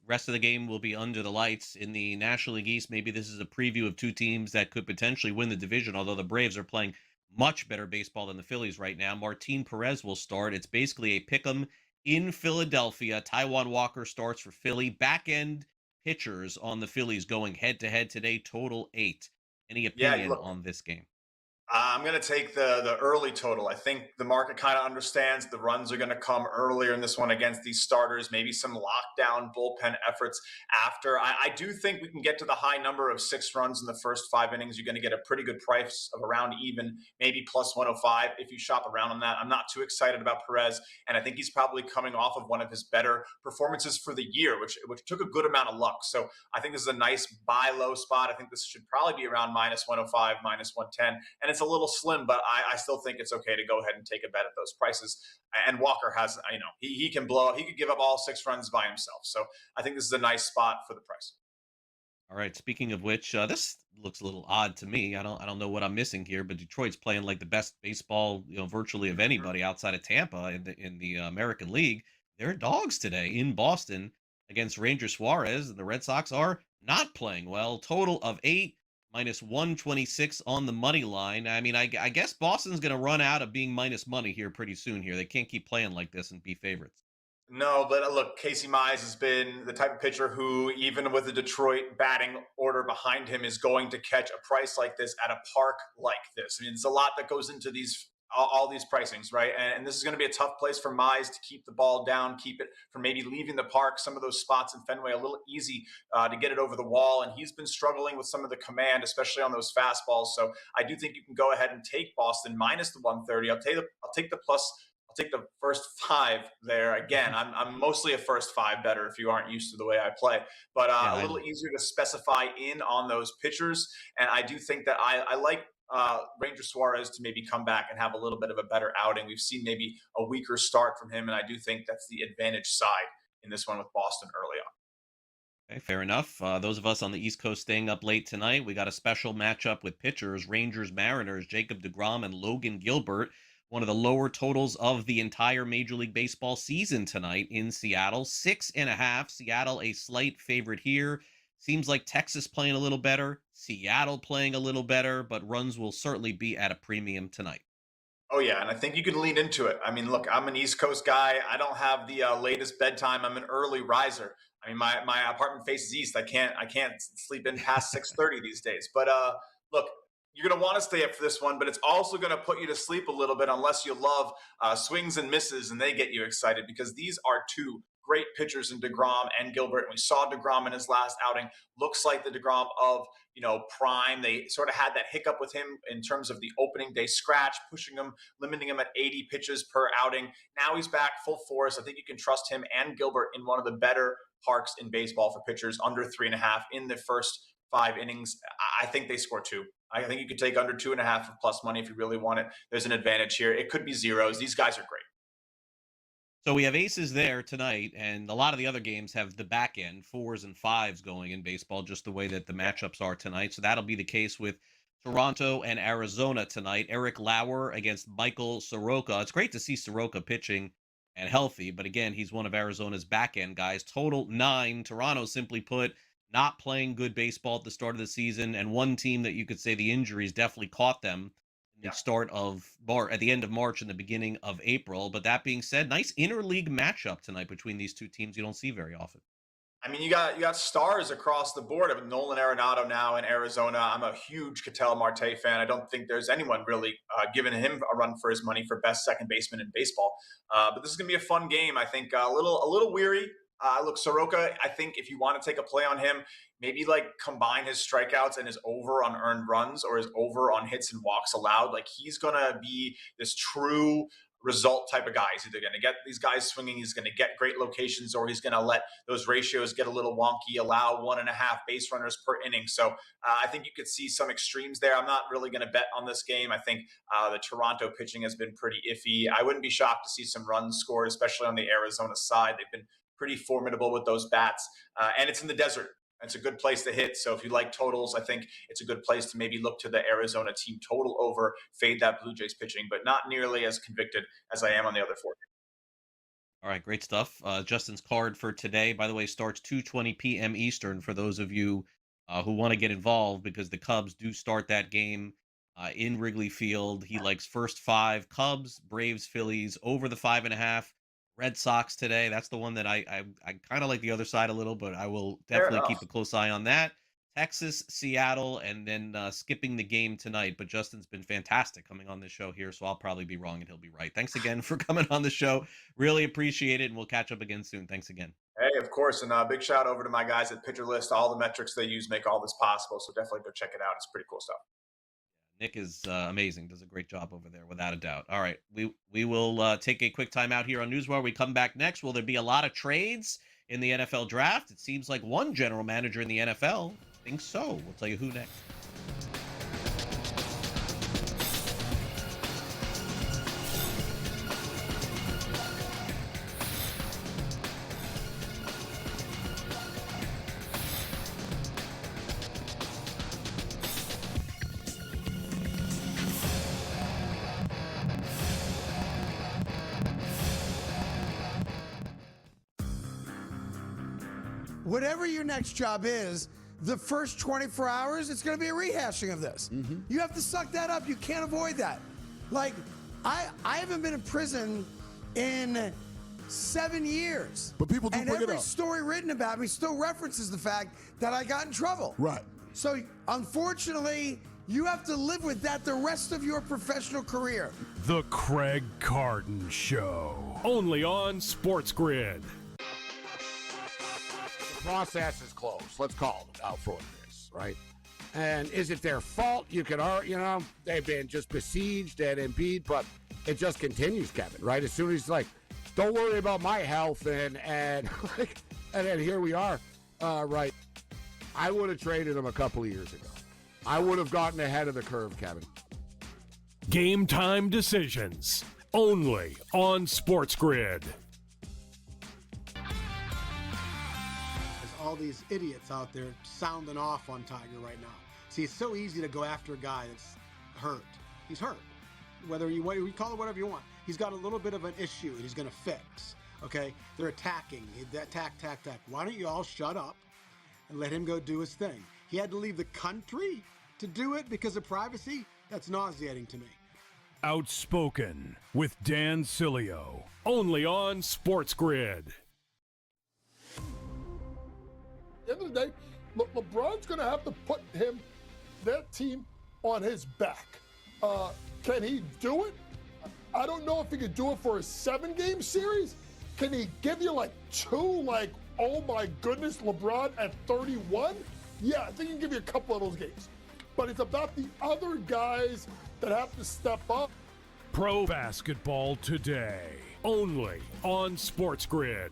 Rest of the game will be under the lights. In the National League East, maybe this is a preview of two teams that could potentially win the division, although the Braves are playing much better baseball than the Phillies right now. Martin Perez will start. It's basically a pick'em in Philadelphia. Taijuan Walker starts for Philly. Back-end pitchers on the Phillies going head-to-head today, total 8. Any opinion on this game? I'm going to take the early total. I think the market kind of understands the runs are going to come earlier in this one against these starters, maybe some lockdown bullpen efforts after. I do think we can get to the high number of 6 runs in the first 5 innings. You're going to get a pretty good price of around even, maybe plus 105 if you shop around on that. I'm not too excited about Perez, and I think he's probably coming off of one of his better performances for the year, which took a good amount of luck. So I think this is a nice buy low spot. I think this should probably be around minus 105, minus 110, and it's a little slim, but I still think it's okay to go ahead and take a bet at those prices. And Walker has, he can blow up. He could give up all 6 runs by himself. So I think this is a nice spot for the price. All right. Speaking of which, this looks a little odd to me. I don't know what I'm missing here, but Detroit's playing like the best baseball, virtually of anybody outside of Tampa in the American League. They're dogs today in Boston against Ranger Suarez, and the Red Sox are not playing well. Total of 8. Minus 126 on the money line. I mean, I guess Boston's going to run out of being minus money here pretty soon here. They can't keep playing like this and be favorites. No, but look, Casey Mize has been the type of pitcher who, even with the Detroit batting order behind him, is going to catch a price like this at a park like this. I mean, it's a lot that goes into all these pricings, right? And this is going to be a tough place for Mize to keep the ball down, keep it from maybe leaving the park. Some of those spots in Fenway a little easy to get it over the wall, and he's been struggling with some of the command, especially on those fastballs. So I do think you can go ahead and take Boston minus the 130. I'll take the plus. I'll take the first 5 there. Again, I'm mostly a first 5 better if you aren't used to the way I play, but a little easier to specify in on those pitchers. And I do think that I like Ranger Suarez to maybe come back and have a little bit of a better outing. We've seen maybe a weaker start from him, and I do think that's the advantage side in this one with Boston early on. Okay, fair enough. Those of us on the East Coast staying up late tonight, we got a special matchup with pitchers, Rangers-Mariners, Jacob deGrom and Logan Gilbert. One of the lower totals of the entire Major League Baseball season tonight in Seattle. 6.5. Seattle a slight favorite here. Seems like Texas playing a little better, Seattle playing a little better, but runs will certainly be at a premium tonight. Oh, yeah, and I think you can lean into it. I mean, look, I'm an East Coast guy. I don't have the latest bedtime. I'm an early riser. I mean, my apartment faces east. I can't sleep in past 6:30 these days. But look, you're going to want to stay up for this one, but it's also going to put you to sleep a little bit unless you love swings and misses and they get you excited, because these are two great pitchers in deGrom and Gilbert. And we saw deGrom in his last outing. Looks like the deGrom of, prime. They sort of had that hiccup with him in terms of the opening day scratch, pushing him, limiting him at 80 pitches per outing. Now he's back full force. I think you can trust him and Gilbert in one of the better parks in baseball for pitchers under 3.5 in the first 5 innings. I think they score 2. I think you could take under 2.5 for plus money if you really want it. There's an advantage here. It could be zeros. These guys are great. So we have aces there tonight, and a lot of the other games have the back end, 4s and 5s going in baseball, just the way that the matchups are tonight. So that'll be the case with Toronto and Arizona tonight. Eric Lauer against Michael Soroka. It's great to see Soroka pitching and healthy, but again, he's one of Arizona's back end guys. Total 9. Toronto, simply put, not playing good baseball at the start of the season, and one team that you could say the injuries definitely caught them in the start of at the end of March and the beginning of April. But that being said, nice interleague matchup tonight between these two teams you don't see very often. I mean, you got stars across the board. I mean, Nolan Arenado now in Arizona. I'm a huge Ketel Marte fan. I don't think there's anyone really giving him a run for his money for best second baseman in baseball. But this is going to be a fun game. I think a little weary. Look, Soroka, I think if you want to take a play on him, maybe like combine his strikeouts and his over on earned runs or his over on hits and walks allowed. Like he's going to be this true result type of guy. He's either going to get these guys swinging, he's going to get great locations, or he's going to let those ratios get a little wonky, allow 1.5 base runners per inning. So I think you could see some extremes there. I'm not really going to bet on this game. I think the Toronto pitching has been pretty iffy. I wouldn't be shocked to see some runs scored, especially on the Arizona side. They've been pretty formidable with those bats, and it's in the desert. It's a good place to hit. So if you like totals, I think it's a good place to maybe look to the Arizona team total over, fade that Blue Jays pitching, but not nearly as convicted as I am on the other 4. All right, great stuff. Justin's card for today, by the way, starts 2:20 p.m. Eastern for those of you who want to get involved, because the Cubs do start that game in Wrigley Field. He likes first 5, Cubs, Braves, Phillies, over the 5.5. Red Sox today. That's the one that I kind of like the other side a little, but I will definitely keep a close eye on that. Texas, Seattle, and then skipping the game tonight. But Justin's been fantastic coming on this show here, so I'll probably be wrong and he'll be right. Thanks again for coming on the show. Really appreciate it, and we'll catch up again soon. Thanks again. Hey, of course, and big shout over to my guys at Pitcher List. All the metrics they use make all this possible, so definitely go check it out. It's pretty cool stuff. Nick is amazing. Does a great job over there, without a doubt. All right, we will take a quick time out here on NewsWire. We come back next. Will there be a lot of trades in the NFL draft? It seems like one general manager in the NFL thinks so. We'll tell you who next. Whatever your next job is, the first 24 hours, it's going to be a rehashing of this. You have to suck that up. You can't avoid that. Like, I haven't been in prison in 7 years. But people do and bring it every up. story written about me still references the fact that I got in trouble. Right. So, unfortunately, you have to live with that the rest of your professional career. The Craig Carton Show. Only on SportsGrid. Process is closed. Let's call it out for this, right? And is it their fault? You could argue, they've been just besieged and Embiid, but it just continues, Kevin, right? As soon as he's like, don't worry about my health, and then here we are, right? I would have traded him a couple of years ago. I would have gotten ahead of the curve, Kevin. Game time decisions. Only on SportsGrid. All these idiots out there sounding off on Tiger right now. See, it's so easy to go after a guy that's hurt. He's hurt. Whether you call it whatever you want. He's got a little bit of an issue that he's going to fix. Okay? They're attacking. Attack. Why don't you all shut up and let him go do his thing? He had to leave the country to do it because of privacy? That's nauseating to me. Outspoken with Dan Cilio. Only on SportsGrid. At the end of the day, LeBron's going to have to put that team on his back. Can he do it? I don't know if he could do it for a 7-game series. Can he give you like 2, oh my goodness, LeBron at 31? Yeah, I think he can give you a couple of those games. But it's about the other guys that have to step up. Pro basketball today. Only on SportsGrid.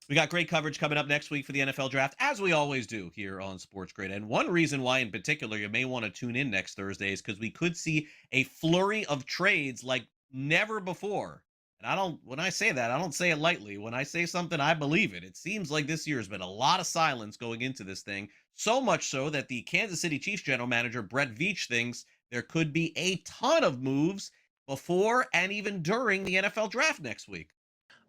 We got great coverage coming up next week for the NFL draft, as we always do here on Sports Grid. And one reason why, in particular, you may want to tune in next Thursday is because we could see a flurry of trades like never before. And when I say that, I don't say it lightly. When I say something, I believe it. It seems like this year has been a lot of silence going into this thing, so much so that the Kansas City Chiefs general manager, Brett Veach, thinks there could be a ton of moves before and even during the NFL draft next week.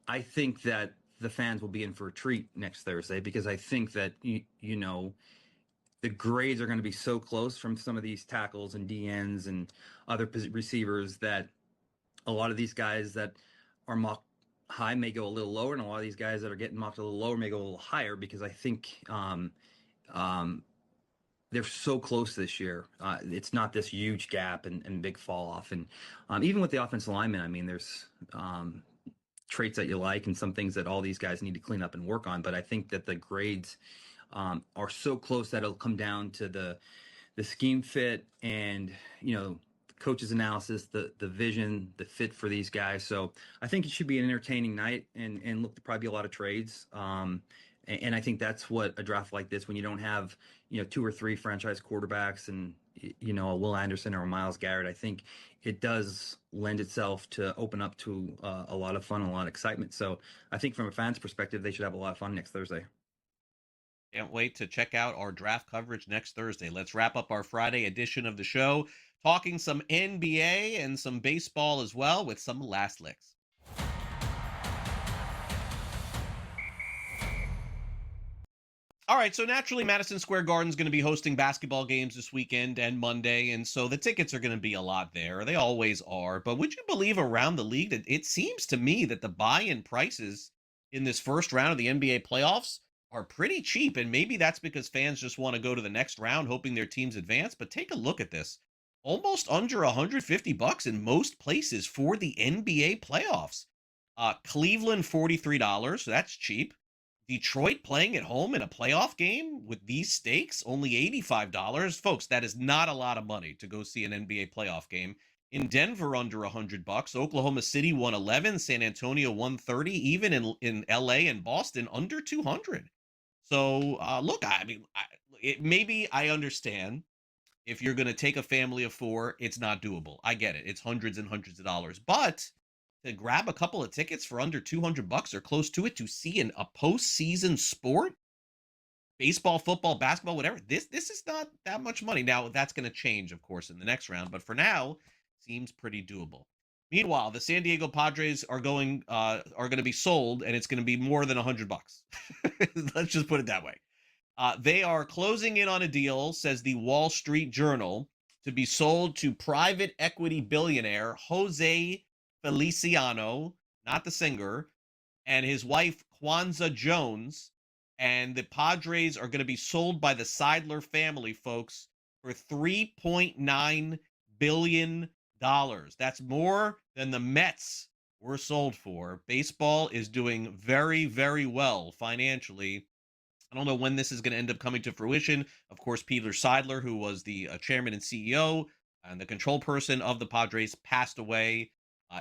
I think that the fans will be in for a treat next Thursday because I think that, the grades are going to be so close from some of these tackles and DNs and other receivers that a lot of these guys that are mocked high may go a little lower, and a lot of these guys that are getting mocked a little lower may go a little higher because I think they're so close this year. It's not this huge gap and big fall off. And even with the offensive linemen, I mean, there's traits that you like and some things that all these guys need to clean up and work on. But I think that the grades are so close that it'll come down to the scheme fit and, coach's analysis, the vision, the fit for these guys. So I think it should be an entertaining night and look to probably be a lot of trades. And I think that's what a draft like this, when you don't have, 2 or 3 franchise quarterbacks and, a Will Anderson or a Myles Garrett, I think it does lend itself to open up to a lot of fun and a lot of excitement. So I think from a fan's perspective, they should have a lot of fun next Thursday. Can't wait to check out our draft coverage next Thursday. Let's wrap up our Friday edition of the show, talking some NBA and some baseball as well with some last licks. All right, so naturally, Madison Square Garden is going to be hosting basketball games this weekend and Monday, and so the tickets are going to be a lot there. They always are. But would you believe around the league that it seems to me that the buy-in prices in this first round of the NBA playoffs are pretty cheap, and maybe that's because fans just want to go to the next round hoping their teams advance. But take a look at this. Almost under $150 in most places for the NBA playoffs. Cleveland, $43. So that's cheap. Detroit playing at home in a playoff game with these stakes, only $85. Folks, that is not a lot of money to go see an NBA playoff game. In Denver, under $100. Oklahoma City, $111. San Antonio, $130. Even in LA and Boston, under $200. So, look, I mean, maybe I understand if you're going to take a family of 4, it's not doable. I get it. It's hundreds and hundreds of dollars. But to grab a couple of tickets for under $200 or close to it to see a postseason sport, baseball, football, basketball, whatever, this is not that much money. Now, that's going to change, of course, in the next round. But for now, seems pretty doable. Meanwhile, the San Diego Padres are going to be sold, and it's going to be more than $100. Let's just put it that way. They are closing in on a deal, says the Wall Street Journal, to be sold to private equity billionaire Jose Feliciano, not the singer, and his wife Kwanzaa Jones. And the Padres are going to be sold by the Seidler family, folks, for $3.9 billion. That's more than the Mets were sold for. Baseball is doing very, very well financially. I don't know when this is going to end up coming to fruition. Of course, Peter Seidler, who was the chairman and CEO and the control person of the Padres, passed away,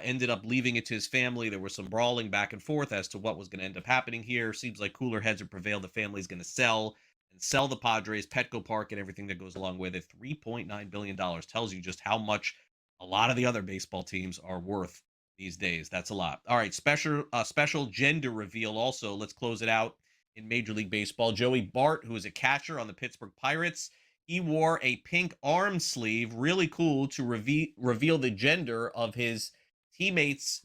ended up leaving it to his family. There was some brawling back and forth as to what was going to end up happening here. Seems like cooler heads have prevailed. The family's going to sell the Padres, Petco Park, and everything that goes along with it. $3.9 billion tells you just how much a lot of the other baseball teams are worth these days. That's a lot. All right, special gender reveal also. Let's close it out in Major League Baseball. Joey Bart, who is a catcher on the Pittsburgh Pirates, he wore a pink arm sleeve, really cool, to reveal the gender of his teammate's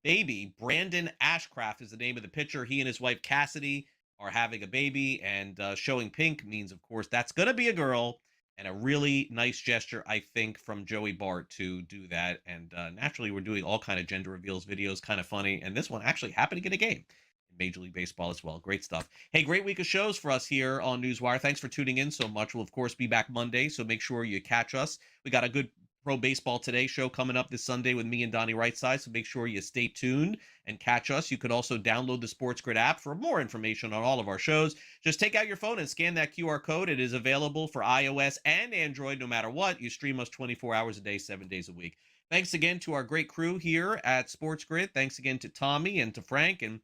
baby. Brandon Ashcraft is the name of the pitcher. He and his wife Cassidy are having a baby, and showing pink means, of course, that's going to be a girl. And a really nice gesture, I think, from Joey Bart to do that. And naturally, we're doing all kind of gender reveals videos, kind of funny. And this one actually happened to get a game in Major League Baseball as well. Great stuff. Hey, great week of shows for us here on NewsWire. Thanks for tuning in so much. We'll, of course, be back Monday, so make sure you catch us. We got a good Pro Baseball Today show coming up this Sunday with me and Donnie Rightside, so make sure you stay tuned and catch us. You could also download the SportsGrid app for more information on all of our shows. Just take out your phone and scan that QR code. It is available for iOS and Android no matter what. You stream us 24 hours a day, 7 days a week. Thanks again to our great crew here at SportsGrid. Thanks again to Tommy and to Frank, and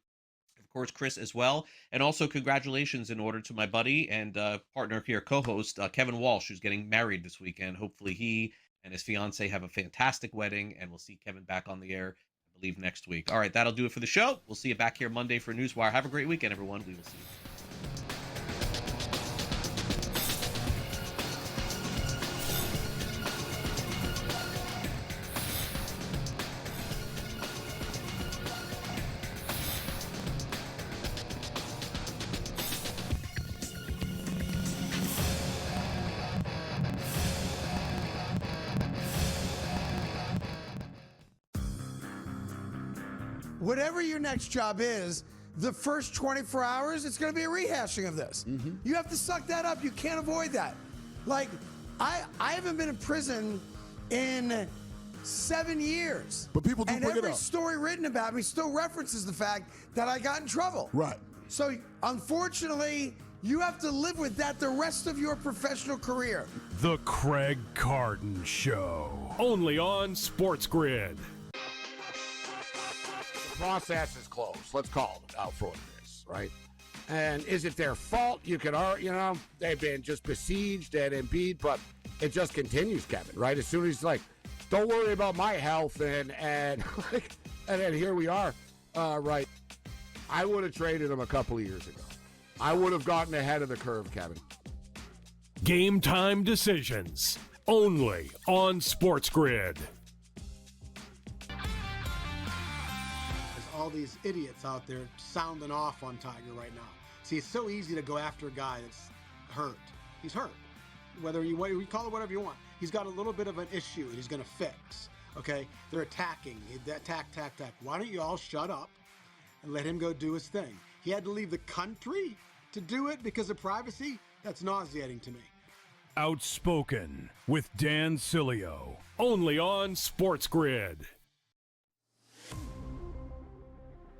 of of course, Chris as well. And also congratulations in order to my buddy and partner here, co-host, Kevin Walsh, who's getting married this weekend. Hopefully he and his fiance have a fantastic wedding, and we'll see Kevin back on the air, I believe, next week. All right, that'll do it for the show. We'll see you back here Monday for NewsWire. Have a great weekend, everyone. We will see you. Whatever your next job is, the first 24 hours, it's going to be a rehashing of this. You have to suck that up. You can't avoid that. Like, I haven't been in prison in 7 years. But people do and bring it every up. story written about me still references the fact that I got in trouble. Right. So, unfortunately, you have to live with that the rest of your professional career. The Craig Carton Show. Only on SportsGrid. Process is closed. Let's call it out for what it is, right? And is it their fault? You could, they've been just besieged and Embiid, but it just continues, Kevin, right? As soon as he's like, don't worry about my health, and then here we are, right? I would have traded him a couple of years ago. I would have gotten ahead of the curve, Kevin. Game time decisions. Only on SportsGrid. All these idiots out there sounding off on Tiger right now. See, it's so easy to go after a guy that's hurt. He's hurt. Whether you call it whatever you want. He's got a little bit of an issue and he's going to fix. Okay? They're attacking. Attack. Why don't you all shut up and let him go do his thing? He had to leave the country to do it because of privacy? That's nauseating to me. Outspoken with Dan Cilio. Only on SportsGrid.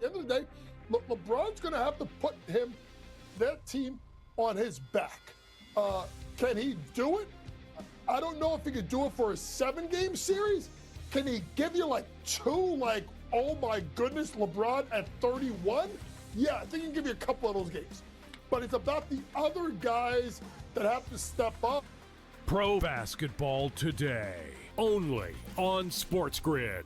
At the end of the day, LeBron's going to have to put that team on his back. Can he do it? I don't know if he could do it for a 7-game series. Can he give you like 2, oh my goodness, LeBron at 31? Yeah, I think he can give you a couple of those games. But it's about the other guys that have to step up. Pro basketball today. Only on SportsGrid.